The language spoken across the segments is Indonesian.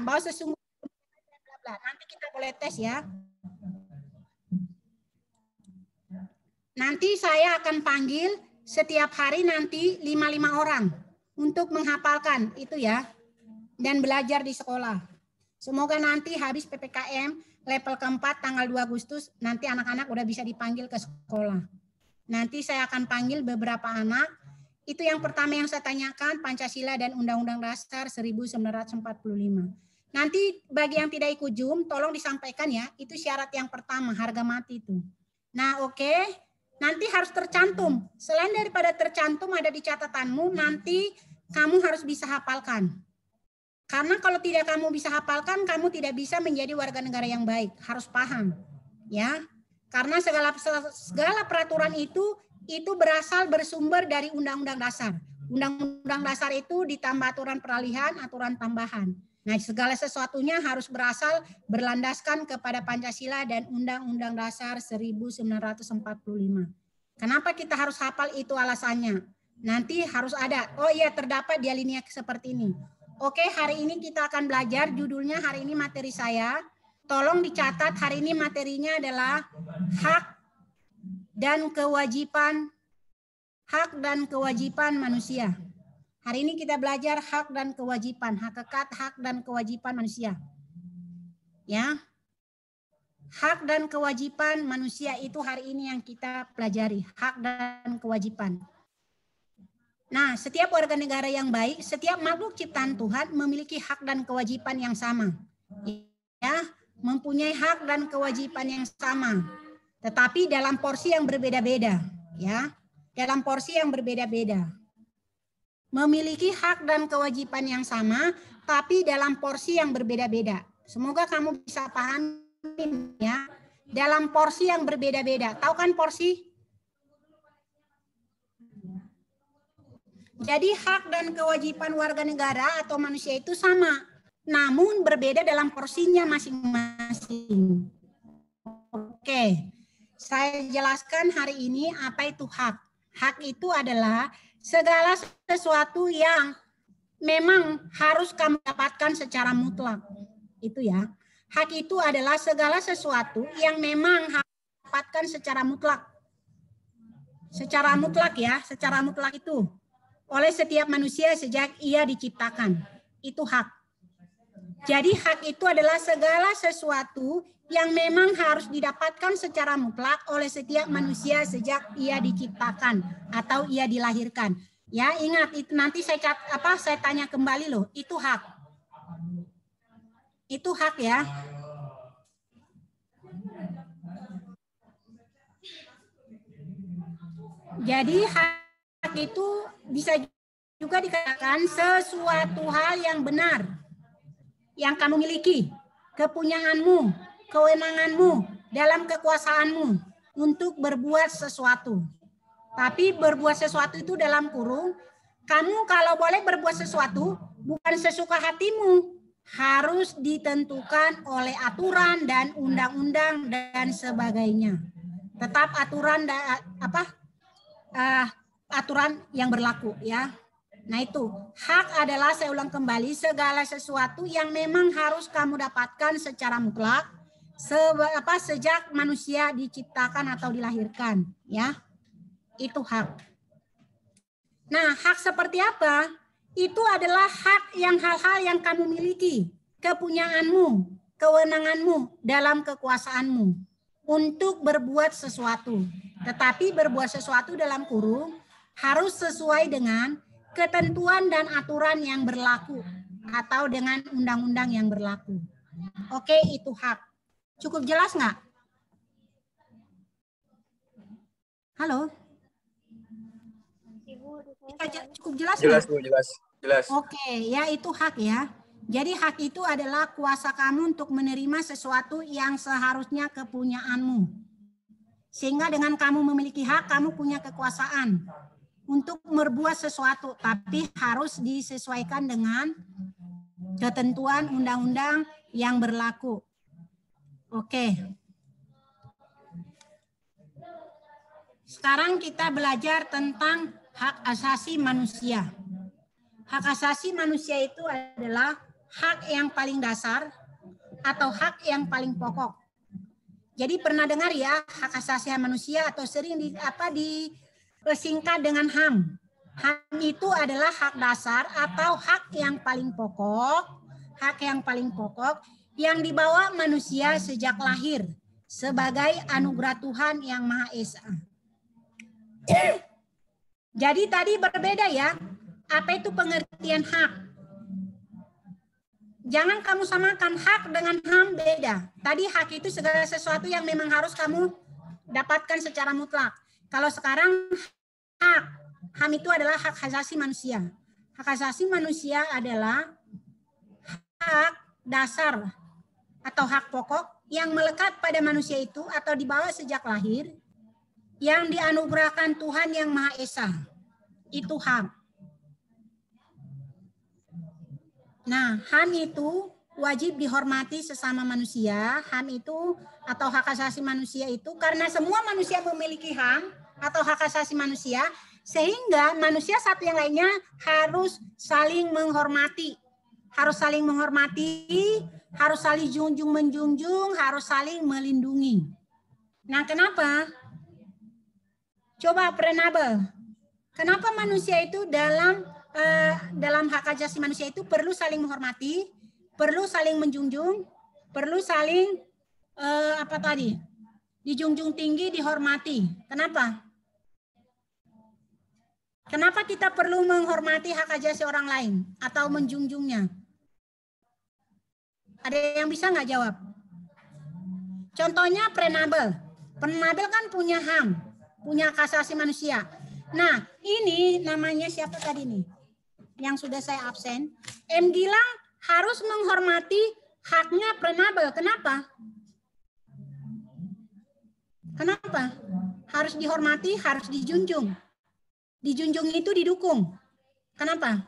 bahwa sesungguhnya bla bla. Nanti kita boleh tes ya. Nanti saya akan panggil setiap hari nanti 5 orang untuk menghafalkan itu ya. Dan belajar di sekolah. Semoga nanti habis PPKM level keempat tanggal 2 Agustus nanti anak-anak udah bisa dipanggil ke sekolah. Nanti saya akan panggil beberapa anak. Itu yang pertama yang saya tanyakan, Pancasila dan Undang-Undang Dasar 1945. Nanti bagi yang tidak ikut Zoom, tolong disampaikan ya. Itu syarat yang pertama, harga mati itu. Nah oke, nanti harus tercantum. Selain daripada tercantum ada di catatanmu, nanti kamu harus bisa hafalkan. Karena kalau tidak kamu bisa hafalkan, kamu tidak bisa menjadi warga negara yang baik. Harus paham, ya. Karena segala peraturan itu berasal bersumber dari Undang-Undang Dasar. Undang-Undang Dasar itu ditambah aturan peralihan, aturan tambahan. Nah, segala sesuatunya harus berasal berlandaskan kepada Pancasila dan Undang-Undang Dasar 1945. Kenapa kita harus hafal itu alasannya? Nanti harus ada. Oh iya, terdapat di alinea seperti ini. Oke, hari ini kita akan belajar, judulnya hari ini materi saya. Tolong dicatat, hari ini materinya adalah hak dan kewajiban manusia. Hari ini kita belajar hak dan kewajiban, hakikat hak dan kewajiban manusia. Ya. Hak dan kewajiban manusia itu hari ini yang kita pelajari, hak dan kewajiban. Nah, setiap warga negara yang baik, setiap makhluk ciptaan Tuhan memiliki hak dan kewajiban yang sama. Ya, mempunyai hak dan kewajiban yang sama. Tetapi dalam porsi yang berbeda-beda, ya. Dalam porsi yang berbeda-beda. Memiliki hak dan kewajiban yang sama, tapi dalam porsi yang berbeda-beda. Semoga kamu bisa paham ya. Dalam porsi yang berbeda-beda. Tahu kan porsi? Jadi hak dan kewajiban warga negara atau manusia itu sama, namun berbeda dalam porsinya masing-masing. Oke, saya jelaskan hari ini apa itu hak. Hak itu adalah segala sesuatu yang memang harus kamu dapatkan secara mutlak. Itu ya. Hak itu adalah segala sesuatu yang memang harus dapatkan secara mutlak. Secara mutlak ya, secara mutlak itu. Oleh setiap manusia sejak ia diciptakan. Itu hak. Jadi hak itu adalah segala sesuatu yang memang harus didapatkan secara mutlak oleh setiap manusia sejak ia diciptakan atau ia dilahirkan. Ya, ingat itu nanti saya tanya kembali loh, itu hak. Itu hak ya. Jadi hak itu bisa juga dikatakan sesuatu hal yang benar yang kamu miliki, kepunyaanmu, kewenanganmu dalam kekuasaanmu untuk berbuat sesuatu. Tapi berbuat sesuatu itu dalam kurung, kamu kalau boleh berbuat sesuatu bukan sesuka hatimu, harus ditentukan oleh aturan dan undang-undang dan sebagainya. Tetap aturan aturan yang berlaku ya. Nah itu, hak adalah, saya ulang kembali, segala sesuatu yang memang harus kamu dapatkan secara mutlak sejak manusia diciptakan atau dilahirkan, ya. Itu hak. Nah, hak seperti apa? Itu adalah hak yang hal-hal yang kamu miliki, kepunyaanmu, kewenanganmu dalam kekuasaanmu untuk berbuat sesuatu. Tetapi berbuat sesuatu dalam kurung harus sesuai dengan ketentuan dan aturan yang berlaku atau dengan undang-undang yang berlaku. Oke, itu hak. Cukup jelas nggak? Halo? Cukup jelas nggak? Jelas, Bu, jelas. Oke, ya itu hak ya. Jadi hak itu adalah kuasa kamu untuk menerima sesuatu yang seharusnya kepunyaanmu. Sehingga dengan kamu memiliki hak, kamu punya kekuasaan untuk berbuat sesuatu, tapi harus disesuaikan dengan ketentuan undang-undang yang berlaku. Oke. Sekarang kita belajar tentang hak asasi manusia. Hak asasi manusia itu adalah hak yang paling dasar atau hak yang paling pokok. Jadi pernah dengar ya hak asasi manusia atau sering disingkat dengan HAM. HAM itu adalah hak dasar atau hak yang paling pokok, yang dibawa manusia sejak lahir sebagai anugerah Tuhan yang Maha Esa. Jadi tadi berbeda ya, apa itu pengertian hak? Jangan kamu samakan hak dengan HAM, beda. Tadi hak itu segala sesuatu yang memang harus kamu dapatkan secara mutlak. Kalau sekarang hak, HAM itu adalah hak asasi manusia. Hak asasi manusia adalah hak dasar atau hak pokok yang melekat pada manusia itu atau dibawa sejak lahir yang dianugerahkan Tuhan yang Maha Esa. Itu HAM. Nah, HAM itu wajib dihormati sesama manusia. HAM itu atau hak asasi manusia itu karena semua manusia memiliki HAM atau hak asasi manusia, sehingga manusia satu yang lainnya harus saling menghormati. Harus saling menghormati, harus saling junjung-menjunjung, harus saling melindungi. Nah, kenapa? Coba Prenabel. Kenapa manusia itu dalam hak asasi manusia itu perlu saling menghormati, perlu saling menjunjung, perlu saling dijunjung tinggi, dihormati. Kenapa? Kenapa kita perlu menghormati hak asasi orang lain atau menjunjungnya? Ada yang bisa nggak jawab? Contohnya Prenabel. Prenabel kan punya HAM, punya hak asasi manusia. Nah, ini namanya siapa tadi nih? Yang sudah saya absen. M. Gilang harus menghormati haknya Prenabel. Kenapa? Kenapa? Harus dihormati, harus dijunjung. Dijunjung itu didukung. Kenapa?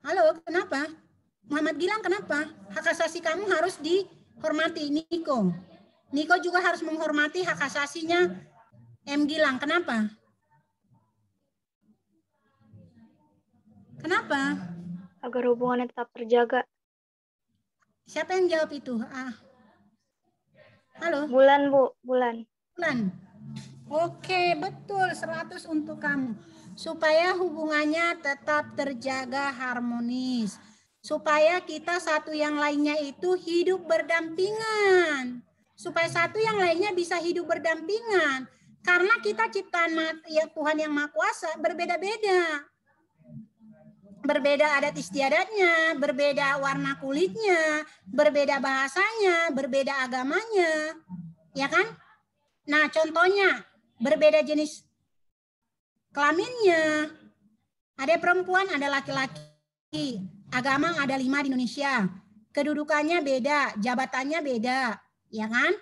Halo, kenapa? Muhammad Gilang kenapa? Hak asasi kamu harus dihormati. Niko juga harus menghormati hak asasinya M. Gilang. Kenapa? Kenapa? Agar hubungannya tetap terjaga. Siapa yang jawab itu? Halo? Bulan, Bu. Bulan. Oke, betul. 100 untuk kamu. Supaya hubungannya tetap terjaga harmonis. Supaya kita satu yang lainnya itu hidup berdampingan. Supaya satu yang lainnya bisa hidup berdampingan. Karena kita ciptaan Tuhan yang Maha Kuasa berbeda-beda. Berbeda adat istiadatnya, berbeda warna kulitnya, berbeda bahasanya, berbeda agamanya. Ya kan? Nah, contohnya berbeda jenis kelaminnya. Ada perempuan, ada laki-laki. Agama ada 5 di Indonesia. Kedudukannya beda, jabatannya beda. Ya kan?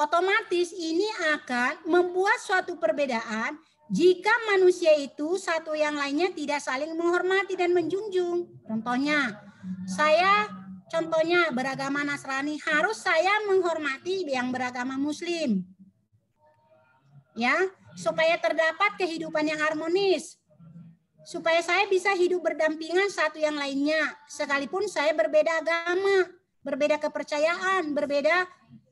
Otomatis ini akan membuat suatu perbedaan jika manusia itu satu yang lainnya tidak saling menghormati dan menjunjung. Contohnya beragama Nasrani, harus saya menghormati yang beragama Muslim. Ya, supaya terdapat kehidupan yang harmonis. Supaya saya bisa hidup berdampingan satu yang lainnya, sekalipun saya berbeda agama, berbeda kepercayaan, berbeda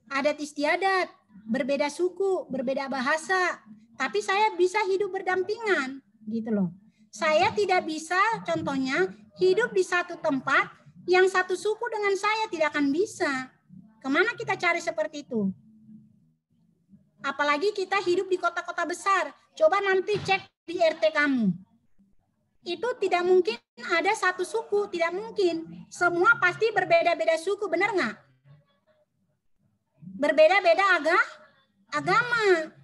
adat istiadat, berbeda suku, berbeda bahasa, tapi saya bisa hidup berdampingan, gitu loh. Saya tidak bisa, contohnya, hidup di satu tempat yang satu suku dengan saya tidak akan bisa. Kemana kita cari seperti itu? Apalagi kita hidup di kota-kota besar. Coba nanti cek di RT kamu. Itu tidak mungkin ada satu suku, tidak mungkin. Semua pasti berbeda-beda suku, benar nggak? Berbeda-beda agama.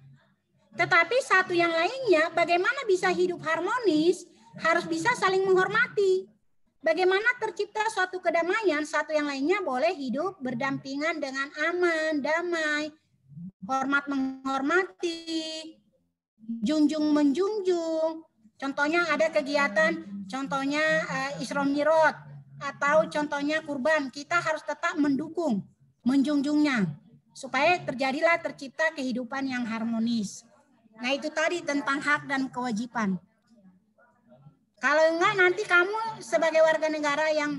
Tetapi satu yang lainnya, bagaimana bisa hidup harmonis, harus bisa saling menghormati. Bagaimana tercipta suatu kedamaian, satu yang lainnya boleh hidup berdampingan dengan aman, damai, hormat menghormati, junjung menjunjung. Contohnya ada kegiatan, contohnya Isra Mi'raj, atau contohnya kurban, kita harus tetap mendukung, menjunjungnya, supaya tercipta kehidupan yang harmonis. Nah, itu tadi tentang hak dan kewajiban. Kalau enggak nanti kamu sebagai warga negara yang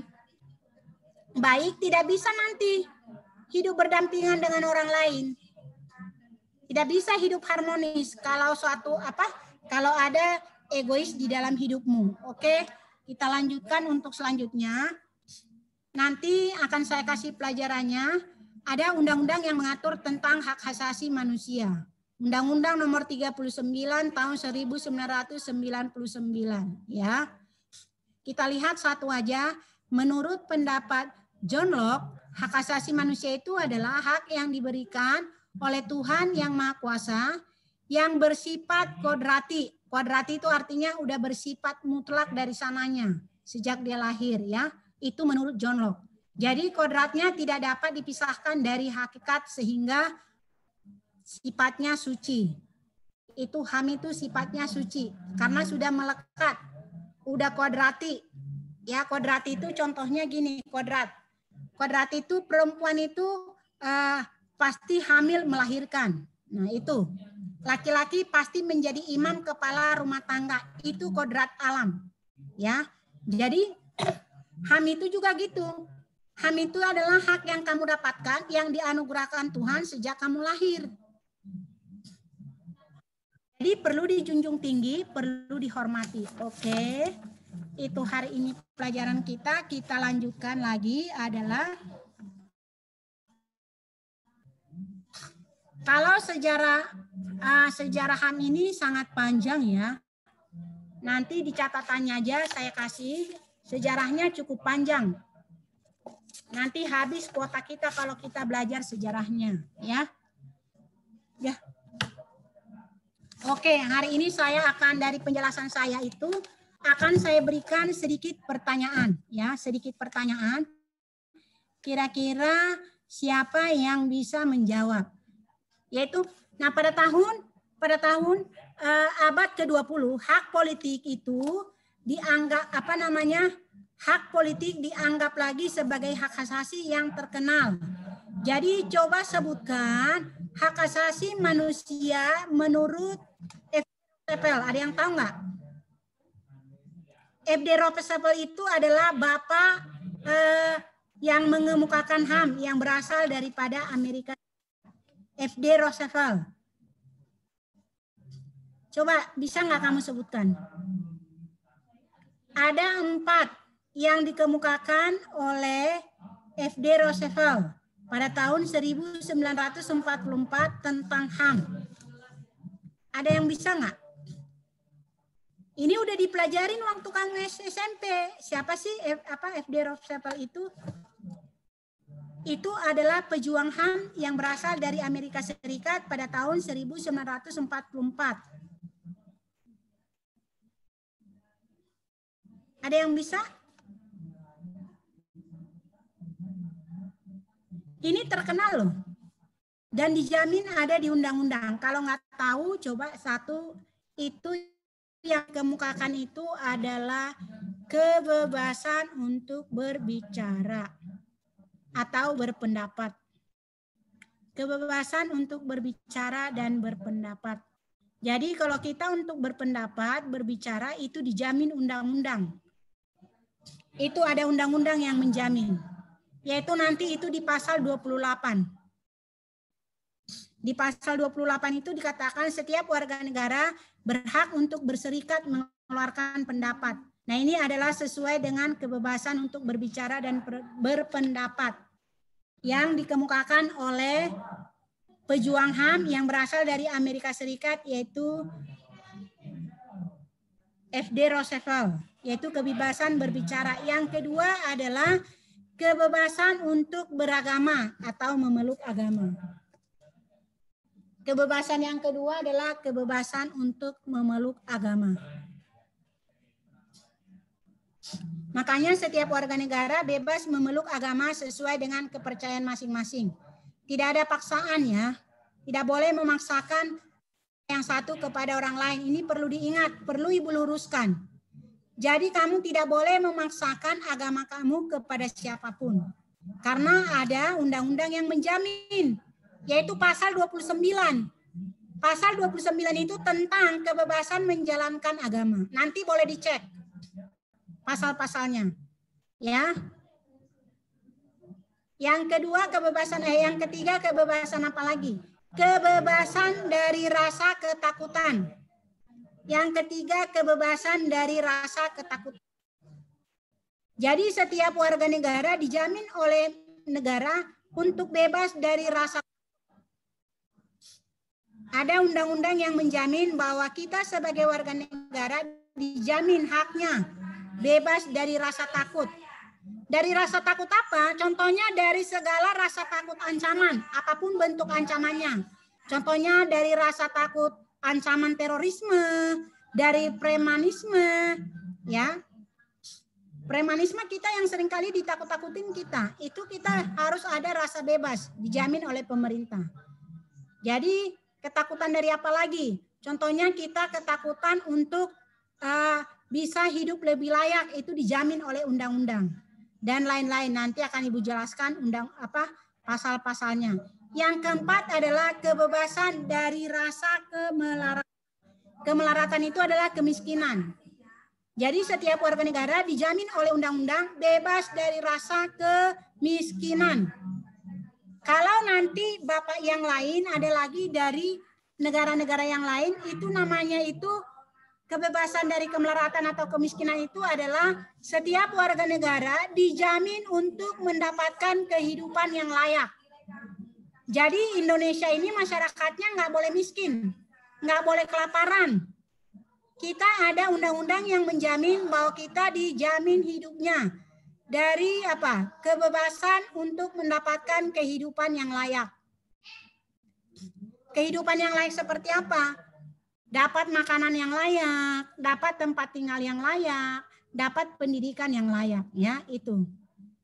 baik tidak bisa nanti hidup berdampingan dengan orang lain. Tidak bisa hidup harmonis kalau kalau ada egois di dalam hidupmu. Oke, kita lanjutkan untuk selanjutnya. Nanti akan saya kasih pelajarannya. Ada undang-undang yang mengatur tentang hak asasi manusia. Undang-Undang nomor 39 tahun 1999 ya. Kita lihat satu aja. Menurut pendapat John Locke, hak asasi manusia itu adalah hak yang diberikan oleh Tuhan yang Maha Kuasa yang bersifat kodrati. Kodrati itu artinya udah bersifat mutlak dari sananya sejak dia lahir ya. Itu menurut John Locke. Jadi kodratnya tidak dapat dipisahkan dari hakikat sehingga sifatnya suci. Itu HAM itu sifatnya suci karena sudah melekat, udah kodrati. Ya, kodrati itu contohnya gini, kodrat. Kodrat itu perempuan itu pasti hamil melahirkan. Nah, itu. Laki-laki pasti menjadi imam kepala rumah tangga. Itu kodrat alam. Ya. Jadi HAM itu juga gitu. HAM itu adalah hak yang kamu dapatkan, yang dianugerahkan Tuhan sejak kamu lahir. Jadi perlu dijunjung tinggi, perlu dihormati. Oke. Itu hari ini pelajaran kita. Kita lanjutkan lagi adalah kalau sejarah HAM ini sangat panjang ya. Nanti di catatannya aja saya kasih sejarahnya cukup panjang. Nanti habis kuota kita kalau kita belajar sejarahnya ya. Ya. Oke, hari ini saya akan dari penjelasan saya itu akan saya berikan sedikit pertanyaan ya, sedikit pertanyaan. Kira-kira siapa yang bisa menjawab? Yaitu pada tahun abad ke-20 hak politik itu dianggap hak politik dianggap lagi sebagai hak asasi yang terkenal. Jadi coba sebutkan hak asasi manusia menurut Roosevelt. Ada yang tahu nggak? F.D. Roosevelt itu adalah bapak yang mengemukakan HAM yang berasal daripada Amerika. F.D. Roosevelt. Coba bisa nggak kamu sebutkan? Ada 4 yang dikemukakan oleh F.D. Roosevelt pada tahun 1944 tentang HAM. Ada yang bisa nggak? Ini udah dipelajarin waktu kamu SMP. Siapa sih F.D. Roosevelt itu? Itu adalah pejuang HAM yang berasal dari Amerika Serikat pada tahun 1944. Ada yang bisa? Ini terkenal loh. Dan dijamin ada di undang-undang. Kalau nggak tahu, coba satu itu yang kemukakan itu adalah kebebasan untuk berbicara atau berpendapat. Kebebasan untuk berbicara dan berpendapat. Jadi kalau kita untuk berpendapat, berbicara itu dijamin undang-undang. Itu ada undang-undang yang menjamin. Yaitu nanti itu di pasal 28. Di pasal 28 itu dikatakan setiap warga negara berhak untuk berserikat mengeluarkan pendapat. Nah, ini adalah sesuai dengan kebebasan untuk berbicara dan berpendapat yang dikemukakan oleh pejuang HAM yang berasal dari Amerika Serikat, yaitu F.D. Roosevelt, yaitu kebebasan berbicara. Yang kedua adalah kebebasan untuk beragama atau memeluk agama. Kebebasan yang kedua adalah kebebasan untuk memeluk agama. Makanya setiap warga negara bebas memeluk agama sesuai dengan kepercayaan masing-masing. Tidak ada paksaan ya. Tidak boleh memaksakan yang satu kepada orang lain. Ini perlu diingat, perlu Ibu luruskan. Jadi kamu tidak boleh memaksakan agama kamu kepada siapapun. Karena ada undang-undang yang menjamin, yaitu pasal 29. Pasal 29 itu tentang kebebasan menjalankan agama. Nanti boleh dicek. pasal-pasalnya. Ya. Yang kedua yang ketiga kebebasan apa lagi? Kebebasan dari rasa ketakutan. Yang ketiga kebebasan dari rasa ketakutan. Jadi setiap warga negara dijamin oleh negara untuk bebas dari rasa. Ada undang-undang yang menjamin bahwa kita sebagai warga negara dijamin haknya bebas dari rasa takut. Dari rasa takut apa? Contohnya dari segala rasa takut ancaman, apapun bentuk ancamannya. Contohnya dari rasa takut ancaman terorisme, dari premanisme, ya. Premanisme kita yang seringkali ditakut-takutin kita, itu kita harus ada rasa bebas, dijamin oleh pemerintah. Jadi ketakutan dari apa lagi? Contohnya kita ketakutan untuk bisa hidup lebih layak, itu dijamin oleh undang-undang. Dan lain-lain, nanti akan Ibu jelaskan pasal-pasalnya. Yang keempat adalah kebebasan dari rasa kemelaratan. Kemelaratan itu adalah kemiskinan. Jadi setiap warga negara dijamin oleh undang-undang bebas dari rasa kemiskinan. Kalau nanti Bapak yang lain ada lagi dari negara-negara yang lain, itu namanya itu kebebasan dari kemelaratan atau kemiskinan itu adalah setiap warga negara dijamin untuk mendapatkan kehidupan yang layak. Jadi Indonesia ini masyarakatnya nggak boleh miskin, nggak boleh kelaparan. Kita ada undang-undang yang menjamin bahwa kita dijamin hidupnya dari apa? Kebebasan untuk mendapatkan kehidupan yang layak. Kehidupan yang layak seperti apa? Dapat makanan yang layak, dapat tempat tinggal yang layak, dapat pendidikan yang layak, ya itu.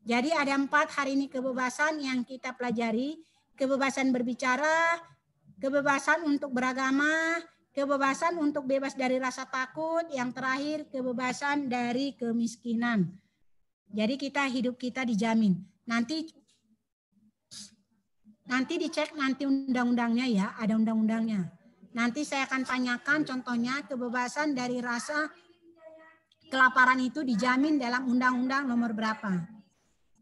Jadi ada 4 hari ini kebebasan yang kita pelajari, kebebasan berbicara, kebebasan untuk beragama, kebebasan untuk bebas dari rasa takut, yang terakhir kebebasan dari kemiskinan. Jadi hidup kita dijamin. Nanti dicek nanti undang-undangnya ya, ada undang-undangnya. Nanti saya akan tanyakan contohnya kebebasan dari rasa kelaparan itu dijamin dalam undang-undang nomor berapa.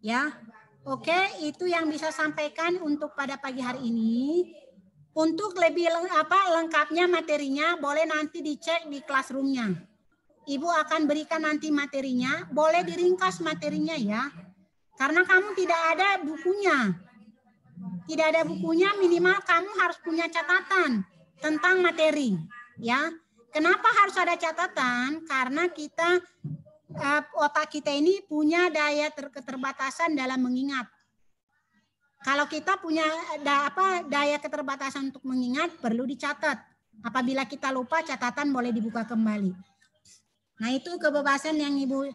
Ya. Oke, itu yang bisa sampaikan untuk pada pagi hari ini. Untuk lebih lengkapnya materinya boleh nanti dicek di classroom-nya. Ibu akan berikan nanti materinya, boleh diringkas materinya ya. Karena kamu tidak ada bukunya. Tidak ada bukunya, minimal kamu harus punya catatan tentang materi, ya. Kenapa harus ada catatan? Karena kita otak kita ini punya daya keterbatasan dalam mengingat. Kalau kita punya daya keterbatasan untuk mengingat, perlu dicatat. Apabila kita lupa, catatan boleh dibuka kembali. Nah, itu kebebasan yang Ibu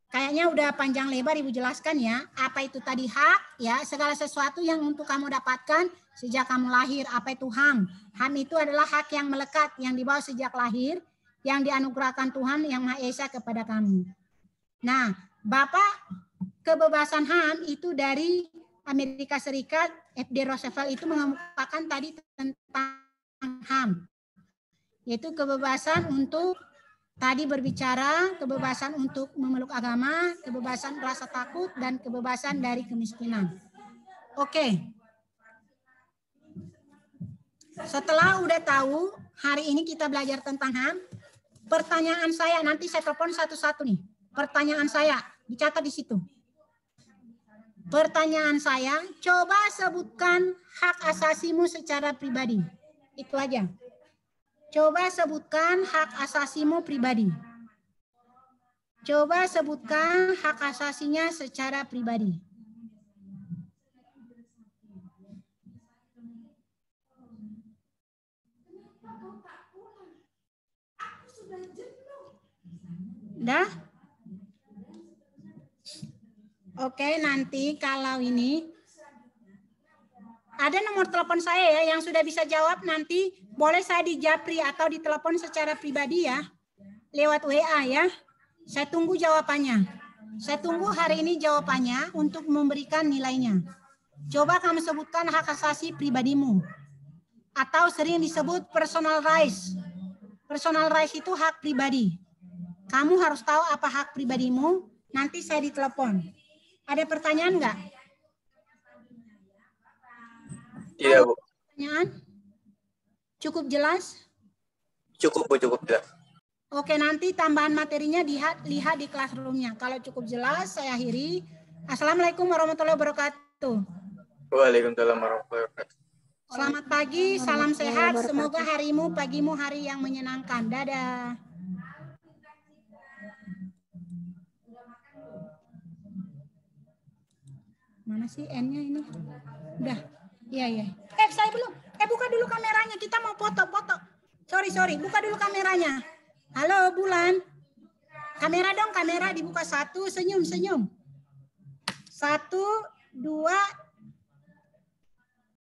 kayaknya udah panjang lebar Ibu jelaskan ya. Apa itu tadi hak? Ya, segala sesuatu yang untuk kamu dapatkan sejak kamu lahir. Apa itu HAM? HAM itu adalah hak yang melekat, yang dibawa sejak lahir, yang dianugerahkan Tuhan Yang Maha Esa kepada kamu. Nah, Bapak, kebebasan HAM itu dari Amerika Serikat, F.D. Roosevelt itu mengemukakan tadi tentang HAM. Yaitu kebebasan untuk tadi berbicara, kebebasan untuk memeluk agama, kebebasan rasa takut, dan kebebasan dari kemiskinan. Oke. Setelah udah tahu, hari ini kita belajar tentang HAM. Pertanyaan saya, nanti saya telepon satu-satu nih. Pertanyaan saya, dicatat di situ. Pertanyaan saya, coba sebutkan hak asasimu secara pribadi. Itu aja. Coba sebutkan hak asasimu pribadi. Coba sebutkan hak asasinya secara pribadi. Dah? Oke, nanti kalau ini ada nomor telepon saya ya yang sudah bisa jawab, nanti boleh saya di japri atau ditelepon secara pribadi ya. Lewat WA ya. Saya tunggu jawabannya. Saya tunggu hari ini jawabannya untuk memberikan nilainya. Coba kamu sebutkan hak asasi pribadimu. Atau sering disebut personal rights. Personal rights itu hak pribadi. Kamu harus tahu apa hak pribadimu. Nanti saya ditelepon. Ada pertanyaan nggak? Iya, Bu. Pertanyaan? Cukup jelas? Cukup, Bu, cukup jelas. Oke, nanti tambahan materinya lihat di classroom-nya. Kalau cukup jelas, saya akhiri. Assalamualaikum warahmatullahi wabarakatuh. Waalaikumsalam warahmatullahi wabarakatuh. Selamat pagi, salam sehat. Semoga harimu, pagimu hari yang menyenangkan. Dadah. Mana sih N-nya ini? Udah. Iya. Saya belum. Buka dulu kameranya. Kita mau foto. Sorry. Buka dulu kameranya. Halo, Bulan. Kamera dong, kamera dibuka. 1, senyum. 1, 2,